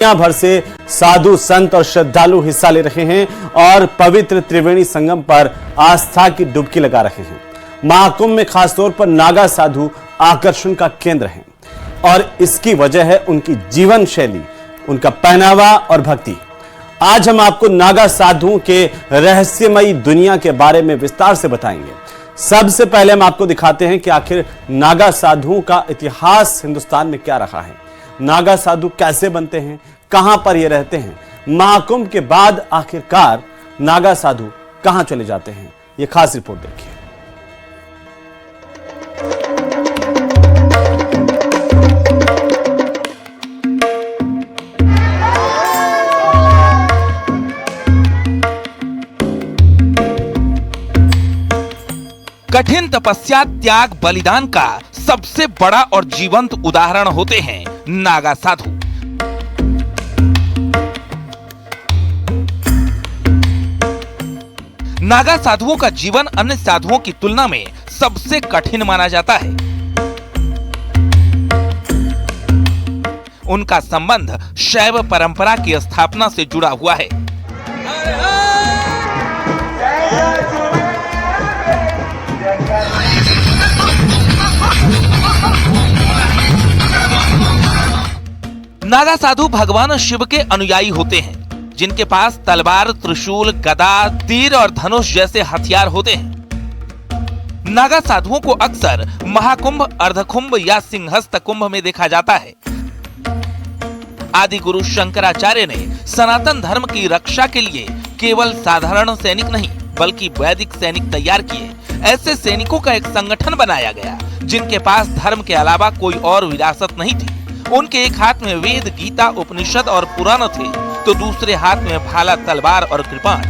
दुनिया भर से साधु संत और श्रद्धालु हिस्सा ले रहे हैं और पवित्र त्रिवेणी संगम पर आस्था की डुबकी लगा रहे हैं। महाकुंभ में खासतौर पर नागा साधु आकर्षण का केंद्र हैं और इसकी वजह है उनकी जीवन शैली, उनका पहनावा और भक्ति। आज हम आपको नागा साधुओं के रहस्यमयी दुनिया के बारे में विस्तार से बताएंगे। सबसे पहले हम आपको दिखाते हैं कि आखिर नागा साधुओं का इतिहास हिंदुस्तान में क्या रहा है, नागा साधु कैसे बनते हैं, कहां पर ये रहते हैं, महाकुंभ के बाद आखिरकार नागा साधु कहां चले जाते हैं। ये खास रिपोर्ट देखिए। कठिन तपस्या, त्याग, बलिदान का सबसे बड़ा और जीवंत उदाहरण होते हैं नागा साधु। नागा साधुओं का जीवन अन्य साधुओं की तुलना में सबसे कठिन माना जाता है। उनका संबंध शैव परंपरा की स्थापना से जुड़ा हुआ है। नागा साधु भगवान शिव के अनुयायी होते हैं, जिनके पास तलवार, त्रिशूल, गदा, तीर और धनुष जैसे हथियार होते हैं। नागा साधुओं को अक्सर महाकुंभ, अर्धकुंभ या सिंहस्थ कुंभ में देखा जाता है। आदि गुरु शंकराचार्य ने सनातन धर्म की रक्षा के लिए केवल साधारण सैनिक नहीं बल्कि वैदिक सैनिक तैयार किए। ऐसे सैनिकों का एक संगठन बनाया गया जिनके पास धर्म के अलावा कोई और विरासत नहीं थी। उनके एक हाथ में वेद, गीता, उपनिषद और पुराण थे, तो दूसरे हाथ में भाला, तलवार और कृपाण।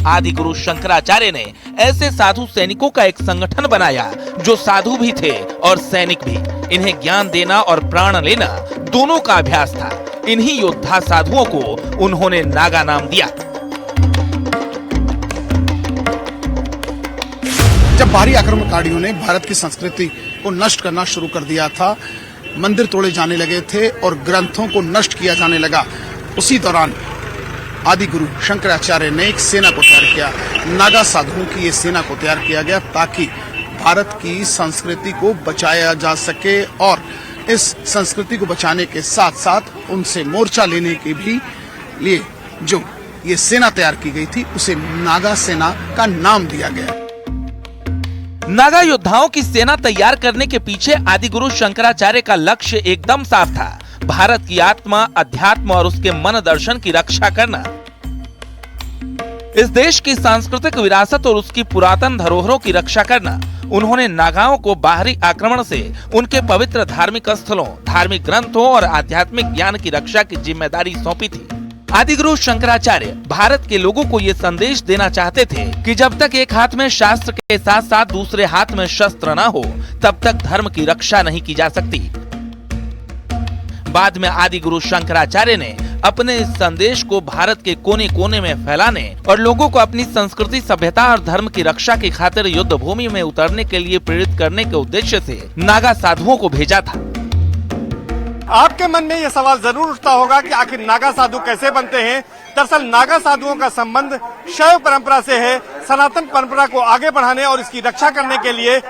आदि गुरु शंकराचार्य ने ऐसे साधु सैनिकों का एक संगठन बनाया जो साधु भी थे और सैनिक भी। इन्हें ज्ञान देना और प्राण लेना दोनों का अभ्यास था। इन्हीं योद्धा साधुओं को उन्होंने नागा नाम दिया। जब बाहरी आक्रमणकारियों ने भारत की संस्कृति को नष्ट करना शुरू कर दिया था, मंदिर तोड़े जाने लगे थे और ग्रंथों को नष्ट किया जाने लगा, उसी दौरान आदि गुरु शंकराचार्य ने एक सेना को तैयार किया। नागा साधुओं की ये सेना को तैयार किया गया ताकि भारत की संस्कृति को बचाया जा सके और इस संस्कृति को बचाने के साथ साथ उनसे मोर्चा लेने के भी लिए जो ये सेना तैयार की गई थी उसे नागा सेना का नाम दिया गया। नागा योद्धाओं की सेना तैयार करने के पीछे आदि गुरु शंकराचार्य का लक्ष्य एकदम साफ था। भारत की आत्मा, अध्यात्म और उसके मन दर्शन की रक्षा करना। इस देश की सांस्कृतिक विरासत और उसकी पुरातन धरोहरों की रक्षा करना। उन्होंने नागाओं को बाहरी आक्रमण से उनके पवित्र धार्मिक स्थलों, धार्मिक ग्रंथों और आध्यात्मिक ज्ञान की रक्षा की जिम्मेदारी सौंपी थी। आदि गुरु शंकराचार्य भारत के लोगों को ये संदेश देना चाहते थे कि जब तक एक हाथ में शास्त्र के साथ साथ दूसरे हाथ में शस्त्र न हो, तब तक धर्म की रक्षा नहीं की जा सकती। बाद में आदि गुरु शंकराचार्य ने अपने इस संदेश को भारत के कोने कोने में फैलाने और लोगों को अपनी संस्कृति, सभ्यता और धर्म की रक्षा की खातिर युद्ध भूमि में उतरने के लिए प्रेरित करने के उद्देश्य से नागा साधुओं को भेजा था। आपके मन में यह सवाल जरूर उठता होगा कि आखिर नागा साधु कैसे बनते हैं। दरअसल नागा साधुओं का संबंध शैव परंपरा से है। सनातन परंपरा को आगे बढ़ाने और इसकी रक्षा करने के लिए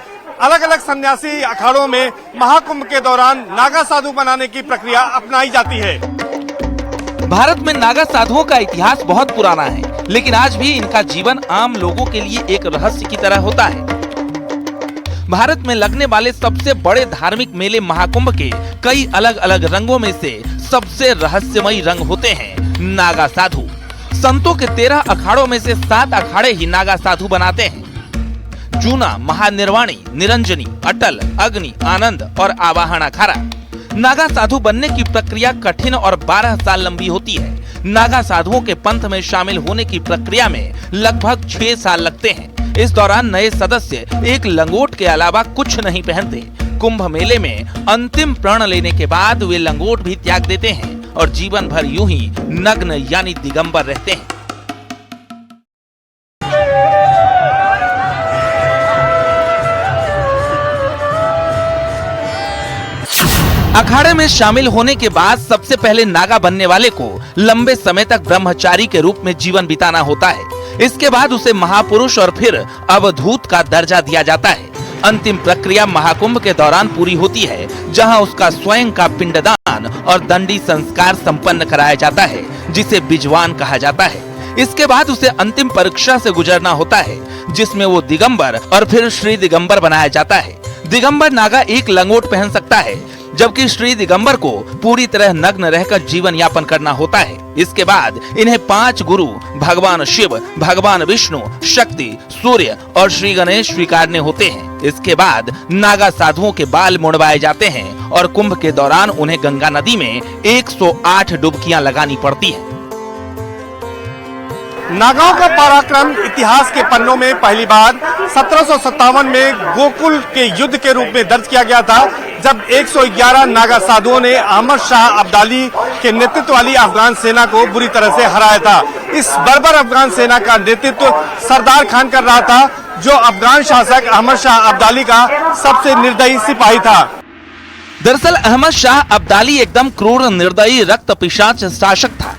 अलग अलग सन्यासी अखाड़ों में महाकुंभ के दौरान नागा साधु बनाने की प्रक्रिया अपनाई जाती है। भारत में नागा साधुओं का इतिहास बहुत पुराना है, लेकिन आज भी इनका जीवन आम लोगों के लिए एक रहस्य की तरह होता है। भारत में लगने वाले सबसे बड़े धार्मिक मेले महाकुंभ के कई अलग अलग रंगों में से सबसे रहस्यमयी रंग होते हैं नागा साधु। संतों के 13 अखाड़ों में से 7 अखाड़े ही नागा साधु बनाते हैं। जूना, महानिर्वाणी, निरंजनी, अटल, अग्नि, आनंद और आवाहन अखाड़ा। नागा साधु बनने की प्रक्रिया कठिन और 12 साल लंबी होती है। नागा साधुओं के पंथ में शामिल होने की प्रक्रिया में लगभग 6 साल लगते हैं। इस दौरान नए सदस्य एक लंगोट के अलावा कुछ नहीं पहनते। कुंभ मेले में अंतिम प्रण लेने के बाद वे लंगोट भी त्याग देते हैं और जीवन भर यूं ही नग्न यानी दिगंबर रहते हैं। अखाड़े में शामिल होने के बाद सबसे पहले नागा बनने वाले को लंबे समय तक ब्रह्मचारी के रूप में जीवन बिताना होता है। इसके बाद उसे महापुरुष और फिर अवधूत का दर्जा दिया जाता है। अंतिम प्रक्रिया महाकुंभ के दौरान पूरी होती है, जहां उसका स्वयं का पिंडदान और दंडी संस्कार संपन्न कराया जाता है, जिसे बिजवान कहा जाता है। इसके बाद उसे अंतिम परीक्षा से गुजरना होता है, जिसमें वो दिगंबर और फिर श्री दिगंबर बनाया जाता है। दिगंबर नागा एक लंगोट पहन सकता है, जबकि श्री दिगंबर को पूरी तरह नग्न रहकर जीवन यापन करना होता है। इसके बाद इन्हें 5 गुरु भगवान शिव, भगवान विष्णु, शक्ति, सूर्य और श्री गणेश स्वीकारने होते हैं। इसके बाद नागा साधुओं के बाल मुड़वाए जाते हैं और कुंभ के दौरान उन्हें गंगा नदी में 108 डुबकियां लगानी पड़ती है। नागाओं का पराक्रम इतिहास के पन्नों में पहली बार 1757 में गोकुल के युद्ध के रूप में दर्ज किया गया था, जब 111 नागा साधुओं ने अहमद शाह अब्दाली के नेतृत्व वाली अफगान सेना को बुरी तरह से हराया था। इस बर्बर अफगान सेना का नेतृत्व सरदार खान कर रहा था, जो अफगान शासक अहमद शाह अब्दाली का सबसे निर्दयी सिपाही था। दरअसल अहमद शाह अब्दाली एकदम क्रूर, निर्दयी, रक्त पिशाच शासक था।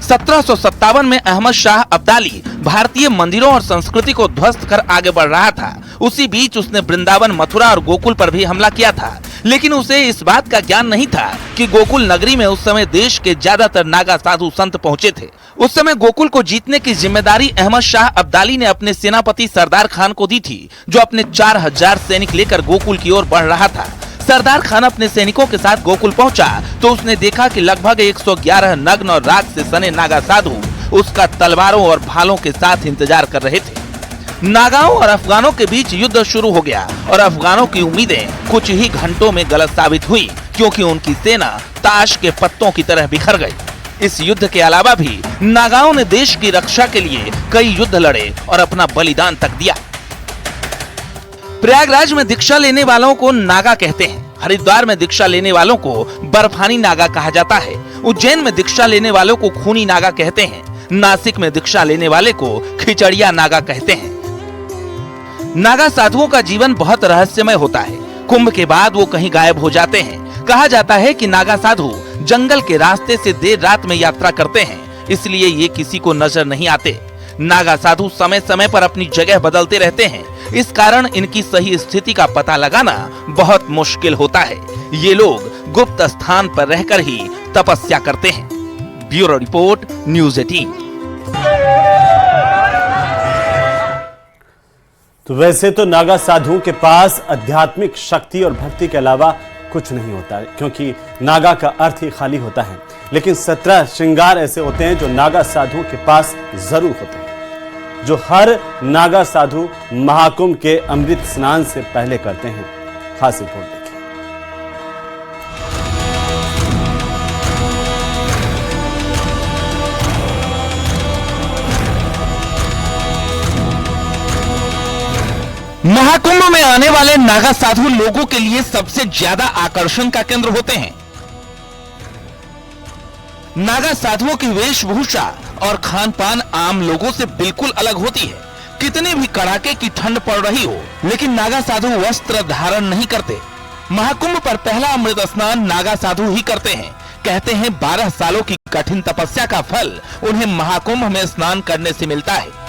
1757 में अहमद शाह अब्दाली भारतीय मंदिरों और संस्कृति को ध्वस्त कर आगे बढ़ रहा था। उसी बीच उसने वृंदावन, मथुरा और गोकुल पर भी हमला किया था, लेकिन उसे इस बात का ज्ञान नहीं था कि गोकुल नगरी में उस समय देश के ज्यादातर नागा साधु संत पहुंचे थे। उस समय गोकुल को जीतने की जिम्मेदारी अहमद शाह अब्दाली ने अपने सेनापति सरदार खान को दी थी, जो अपने 4000 सैनिक लेकर गोकुल की ओर बढ़ रहा था। सरदार खान अपने सैनिकों के साथ गोकुल पहुंचा तो उसने देखा कि लगभग 111 नग्न और राख से सने नागा साधु उसका तलवारों और भालों के साथ इंतजार कर रहे थे। नागाओं और अफगानों के बीच युद्ध शुरू हो गया और अफगानों की उम्मीदें कुछ ही घंटों में गलत साबित हुई, क्योंकि उनकी सेना ताश के पत्तों की तरह बिखर गई। इस युद्ध के अलावा भी नागाओं ने देश की रक्षा के लिए कई युद्ध लड़े और अपना बलिदान तक दिया। प्रयागराज में दीक्षा लेने वालों को नागा कहते हैं। हरिद्वार में दीक्षा लेने वालों को बर्फानी नागा कहा जाता है। उज्जैन में दीक्षा लेने वालों को खूनी नागा कहते हैं। नासिक में दीक्षा लेने वाले को खिचड़िया नागा कहते हैं। नागा साधुओं का जीवन बहुत रहस्यमय होता है। कुंभ के बाद वो कहीं गायब हो जाते हैं। कहा जाता है कि नागा साधु जंगल के रास्ते से देर रात में यात्रा करते हैं, इसलिए ये किसी को नजर नहीं आते। नागा साधु समय समय पर अपनी जगह बदलते रहते हैं, इस कारण इनकी सही स्थिति का पता लगाना बहुत मुश्किल होता है। ये लोग गुप्त स्थान पर रहकर ही तपस्या करते हैं। Bureau report, news 18। तो वैसे तो नागा साधुओं के पास आध्यात्मिक शक्ति और भक्ति के अलावा कुछ नहीं होता है, क्योंकि नागा का अर्थ ही खाली होता है। लेकिन 17 श्रृंगार ऐसे होते हैं जो नागा साधुओं के पास जरूर होते हैं, जो हर नागा साधु महाकुंभ के अमृत स्नान से पहले करते हैं। खास रिपोर्ट देखिए। महाकुंभ में आने वाले नागा साधु लोगों के लिए सबसे ज्यादा आकर्षण का केंद्र होते हैं। नागा साधुओं की वेशभूषा और खान पान आम लोगों से बिल्कुल अलग होती है। कितनी भी कड़ाके की ठंड पड़ रही हो, लेकिन नागा साधु वस्त्र धारण नहीं करते। महाकुंभ पर पहला अमृत स्नान नागा साधु ही करते हैं। कहते हैं 12 सालों की कठिन तपस्या का फल उन्हें महाकुंभ में स्नान करने से मिलता है।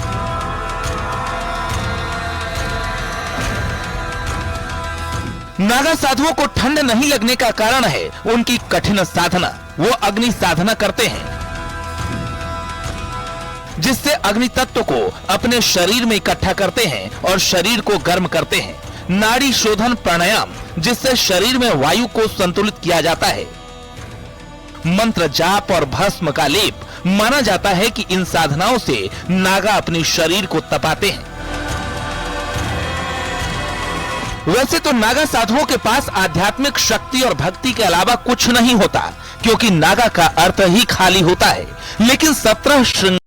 नागा साधुओं को ठंड नहीं लगने का कारण है उनकी कठिन साधना। वो अग्नि साधना करते हैं, जिससे अग्नि तत्व को अपने शरीर में इकट्ठा करते हैं और शरीर को गर्म करते हैं। नाड़ी शोधन प्राणायाम, जिससे शरीर में वायु को संतुलित किया जाता है। मंत्र जाप और भस्म का लेप। माना जाता है कि इन साधनाओं से नागा अपने शरीर को तपाते हैं। वैसे तो नागा साधुओं के पास आध्यात्मिक शक्ति और भक्ति के अलावा कुछ नहीं होता, क्योंकि नागा का अर्थ ही खाली होता है। लेकिन 17 श्रृंगार